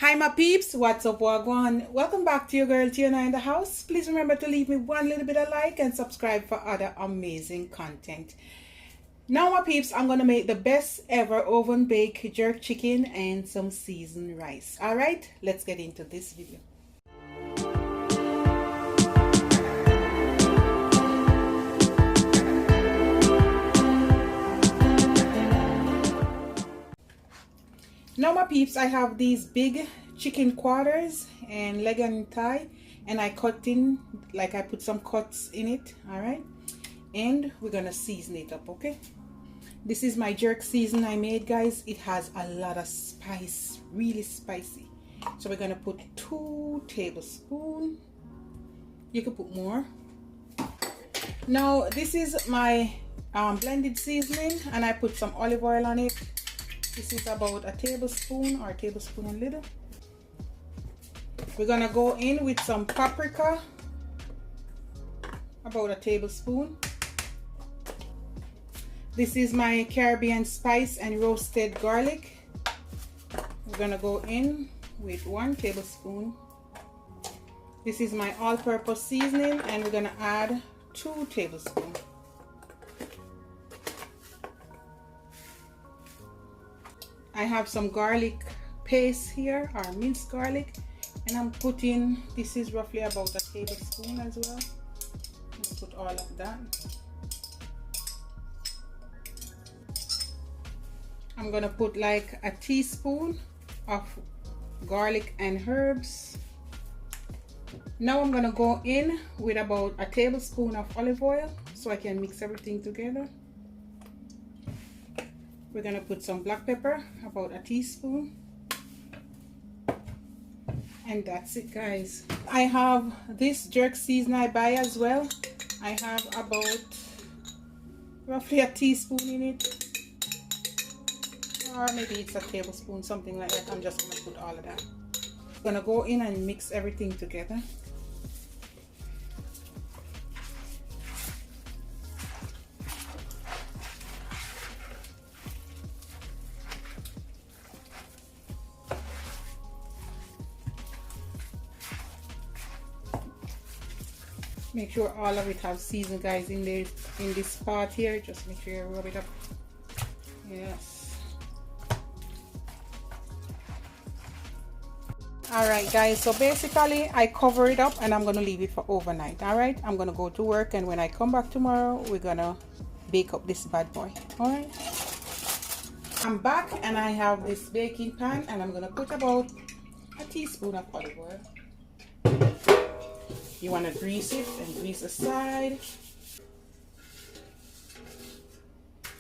Hi my peeps, what's up, wagwan? Welcome back to your girl Tiana in the house. Please remember to leave me one little bit of like and subscribe for other amazing content. Now my peeps, I'm gonna make the best ever oven baked jerk chicken and some seasoned rice. Alright, let's get into this video. Now my peeps, I have these big chicken quarters and leg and thigh, and I cut in, like I put some cuts in it. All right, and we're gonna season it up. Okay, this is my jerk season I made, guys. It has a lot of spice, really spicy. So we're gonna put 2 tablespoons. You can put more. Now this is my blended seasoning, and I put some olive oil on it. This is about a tablespoon or a tablespoon and little. We're gonna go in with some paprika, about a tablespoon. This is my Caribbean spice and roasted garlic. We're gonna go in with 1 tablespoon. This is my all-purpose seasoning, and we're gonna add 2 tablespoons. I have some garlic paste here, or minced garlic, and I'm putting, this is roughly about a tablespoon as well. Let's put all of that. I'm gonna put like a teaspoon of garlic and herbs. Now I'm gonna go in with about a tablespoon of olive oil so I can mix everything together. We're gonna put some black pepper, about a teaspoon, and that's it, guys. I have this jerk season I buy as well. I have about roughly a teaspoon in it, or maybe it's a tablespoon, something like that. I'm just gonna put all of that. I'm gonna go in and mix everything together. Make sure all of it have season, guys, in this part here. Just make sure you rub it up. Yes. Alright, guys, so basically I cover it up and I'm gonna leave it for overnight. Alright, I'm gonna go to work, and when I come back tomorrow, we're gonna bake up this bad boy. Alright, I'm back, and I have this baking pan, and I'm gonna put about a teaspoon of olive oil. You want to grease it and grease the side.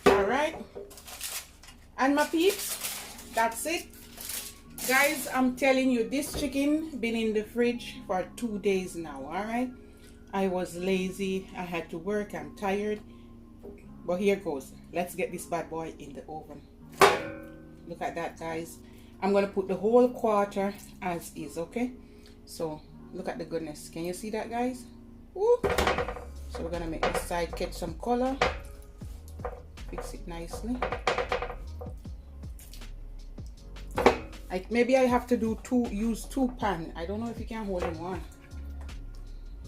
Alright, and my peeps, that's it, guys. I'm telling you, this chicken been in the fridge for 2 days now. Alright, I was lazy, I had to work, I'm tired, but here goes. Let's get this bad boy in the oven. Look at that, guys. I'm gonna put the whole quarter as is. Okay, so look at the goodness. Can you see that, guys? Woo. So we're gonna make this side catch some color, fix it nicely. Maybe I have to use 2 pans. I don't know if you can hold in one.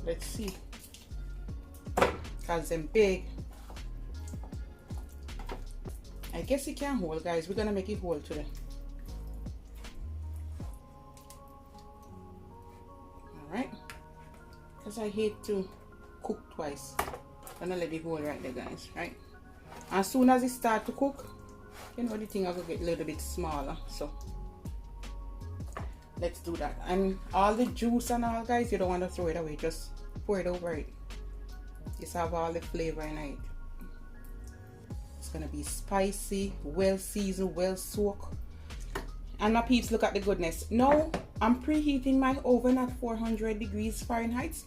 Let's see, because they're big. I guess it can hold, guys. We're gonna make it hold today. Alright, because I hate to cook twice. I'm gonna let it hold right there, guys. Right, as soon as it start to cook, you know, the thing will get a little bit smaller. So let's do that. And all the juice and all, guys, you don't want to throw it away. Just pour it over it. Just have all the flavor in it. It's gonna be spicy, well seasoned, well soaked. And my peeps, look at the goodness. Now I'm preheating my oven at 400 degrees Fahrenheit.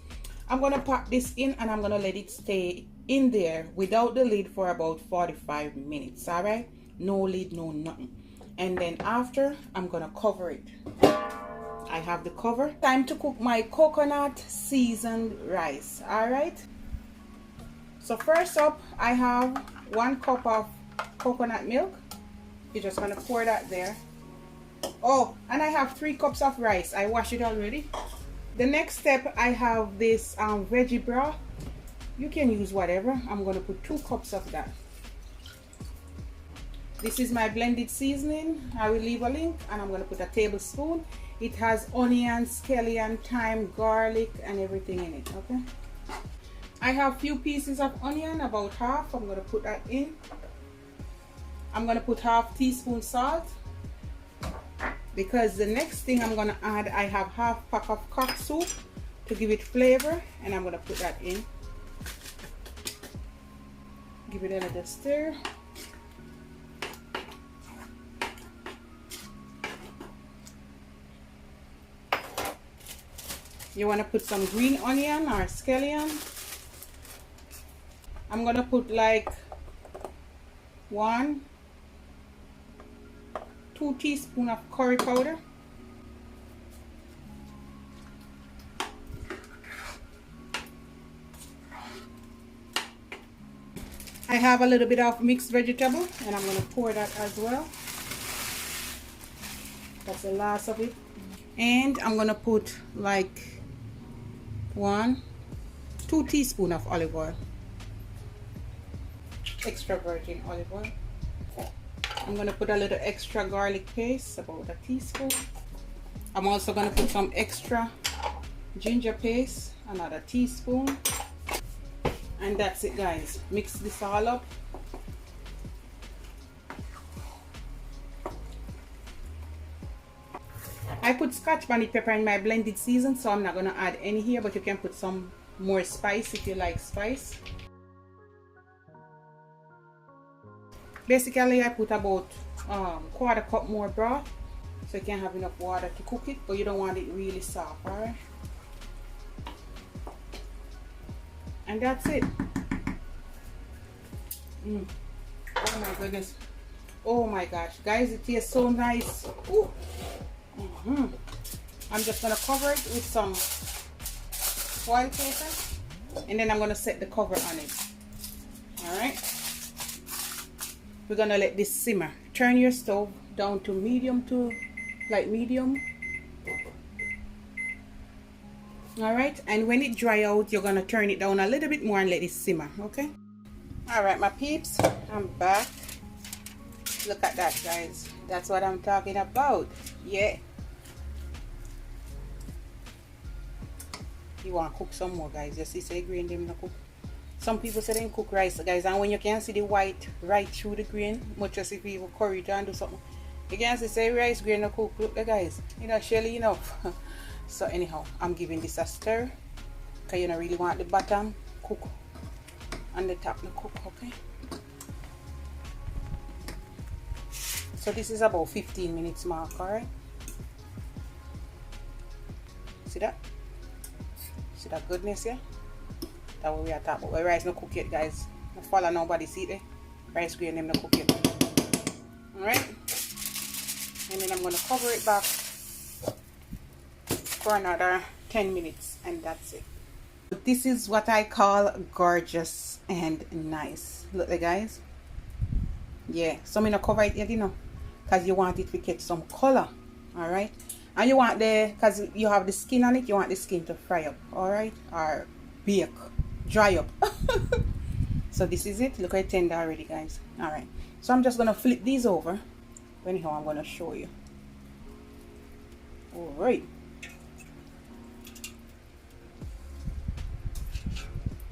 I'm gonna pop this in, and I'm gonna let it stay in there without the lid for about 45 minutes. All right, no lid, no nothing. And then after, I'm gonna cover it. I have the cover. Time to cook my coconut seasoned rice. All right, so first up, I have 1 cup of coconut milk. You're just gonna pour that there. Oh, and I have 3 cups of rice. I washed it already. The next step, I have this veggie broth. You can use whatever. I'm going to put 2 cups of that. This is my blended seasoning. I will leave a link, and I'm going to put a tablespoon. It has onion, scallion, thyme, garlic, and everything in it. Okay. I have few pieces of onion, about half. I'm going to put that in. I'm going to put half teaspoon salt, because the next thing I'm going to add, I have half pack of cock soup to give it flavor, and I'm going to put that in. Give it a little stir. You want to put some green onion or scallion. I'm going to put like 1-2 teaspoons of curry powder. I have a little bit of mixed vegetable, and I'm going to pour that as well. That's the last of it. And I'm going to put like 1-2 teaspoons of olive oil, extra virgin olive oil. I'm going to put a little extra garlic paste, about a teaspoon. I'm also going to put some extra ginger paste, another teaspoon. And that's it, guys. Mix this all up. I put scotch bonnet pepper in my blended season, so I'm not going to add any here, but you can put some more spice if you like spice. Basically, I put about 1/4 cup more broth, so you can have enough water to cook it, but you don't want it really soft, alright? And that's it. Oh my goodness. Oh my gosh, guys, it tastes so nice. Ooh. I'm just gonna cover it with some foil paper, and then I'm gonna set the cover on it. All right, we're gonna let this simmer. Turn your stove down to medium to like medium. All right, and when it dry out, you're gonna turn it down a little bit more and let it simmer. Okay. All right, my peeps, I'm back. Look at that, guys. That's what I'm talking about. Yeah. You want to cook some more, guys. You see, say grain them no cook. Some people say they cook rice, guys, and when you can see the white right through the grain, much as if you curry it and do something, you can see say rice grain no cook. Look, guys, you know, surely enough. So anyhow, I'm giving this a stir, because you don't really want the bottom cook and the top no cook. Okay. So this is about 15 minutes mark. All right. See that? See that goodness, yeah? That what we are talking about. Rice no cook yet, guys. No follow nobody see it. Rice grain them no cook yet. Alright? And then I'm gonna cover it back for another 10 minutes, and that's it. This is what I call gorgeous and nice. Look, guys. Yeah, so I'm gonna cover it yet, you know, because you want it to get some color. Alright? And you want because you have the skin on it, you want the skin to fry up, alright? Or bake, dry up. So this is it. Look at it tender already, guys. Alright. So I'm just going to flip these over. Anyhow, I'm going to show you. Alright.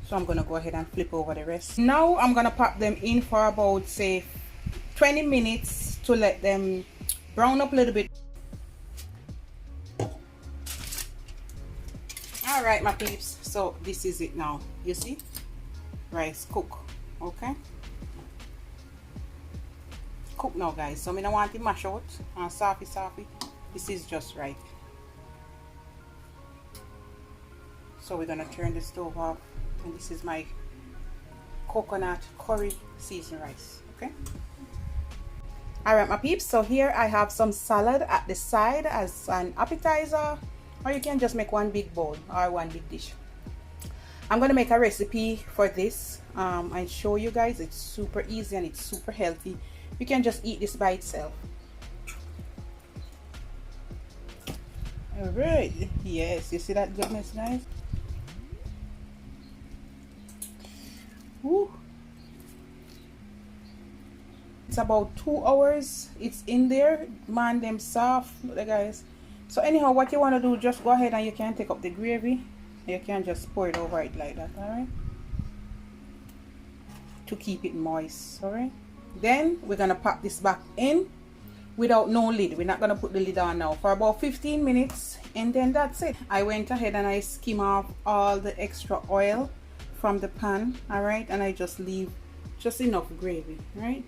So I'm going to go ahead and flip over the rest. Now I'm going to pop them in for about, say, 20 minutes to let them brown up a little bit. Alright, my peeps, so this is it now. You see, rice cook. Okay, cook now, guys. So I don't want it mash out and softly. This is just right. So we're gonna turn the stove off, and this is my coconut curry seasoned rice. Okay. Alright, my peeps, so here I have some salad at the side as an appetizer, or you can just make one big bowl or one big dish. I'm going to make a recipe for this and show you guys. It's super easy and it's super healthy. You can just eat this by itself. All right. Yes, you see that goodness, guys? Woo. It's about 2 hours. It's in there. Man, them soft. Look, guys. So anyhow, what you want to do, just go ahead and you can take up the gravy. You can just pour it over it like that, alright? To keep it moist, alright? Then we're gonna pop this back in without no lid. We're not gonna put the lid on now for about 15 minutes, and then that's it. I went ahead and I skim off all the extra oil from the pan, alright? And I just leave just enough gravy, right?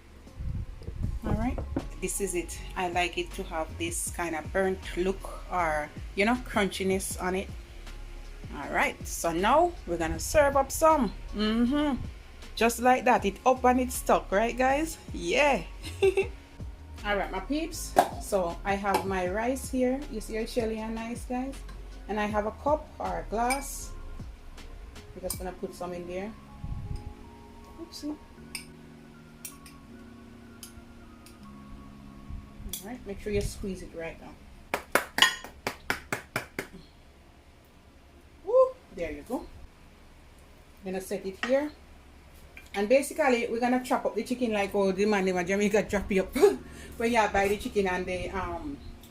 Alright, this is it. I like it to have this kind of burnt look, or you know, crunchiness on it. Alright, so now we're gonna serve up some. Just like that. It up and it stuck, right guys? Yeah. Alright, my peeps, so I have my rice here. You see how shelly and nice, guys? And I have a cup or a glass. We're just gonna put some in there. Oopsie. Alright, make sure you squeeze it right now. Woo, there you go. I'm gonna set it here. And basically, we're gonna chop up the chicken like how the man in Jamaica chop it up when you buy the chicken and the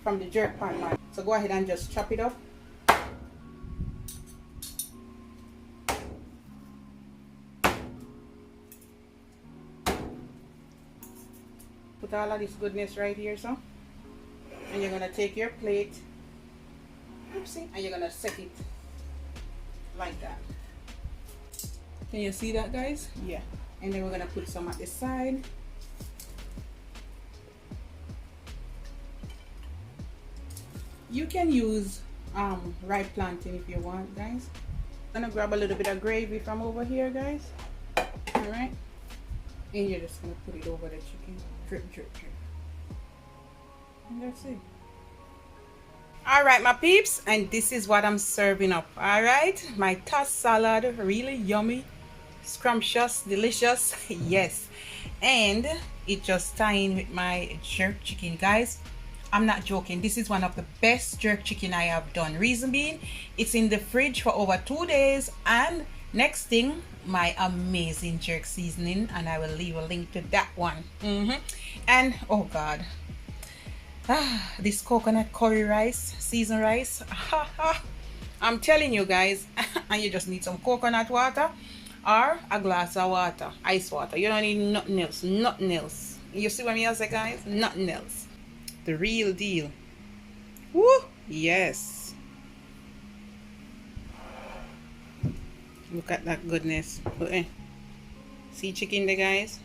from the jerk pan, man. So go ahead and just chop it up. Put all of this goodness right here, so. And you're gonna take your plate, oopsie, and you're gonna set it like that. Can you see that, guys? Yeah. And then we're gonna put some at the side. You can use ripe plantain if you want, guys. I'm gonna grab a little bit of gravy from over here, guys. All right. And you're just gonna put it over the chicken. Drip, drip, drip. And that's it. All right, my peeps, and this is what I'm serving up. All right, my tossed salad, really yummy, scrumptious, delicious. Yes, and it just tying with my jerk chicken, guys. I'm not joking. This is one of the best jerk chicken I have done. Reason being, it's in the fridge for over 2 days. And next thing, my amazing jerk seasoning, and I will leave a link to that one. And oh god, this coconut curry rice, seasoned rice. I'm telling you guys. And you just need some coconut water or a glass of water, ice water. You don't need nothing else. Nothing else. You see what I say, guys? Nothing else. The real deal. Woo! Yes. Look at that goodness. See chicken there, guys?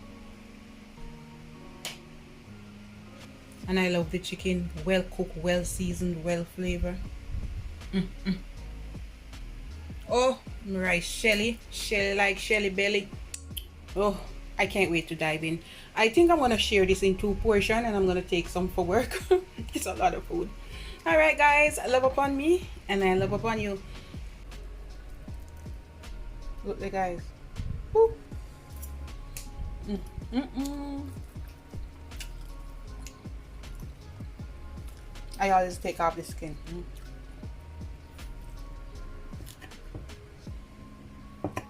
And I love the chicken. Well cooked, well seasoned, well flavored. Oh, my rice shelly. Shelly like shelly belly. Oh, I can't wait to dive in. I think I'm going to share this in 2 portions and I'm going to take some for work. It's a lot of food. Alright guys, love upon me and I love upon you. Look there, guys. Woo. I always take off the skin.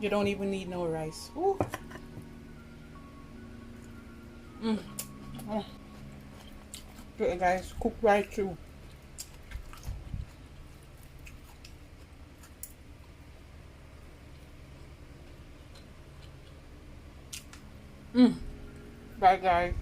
You don't even need no rice. Ooh. Look at guys, cook right through. Bye guys.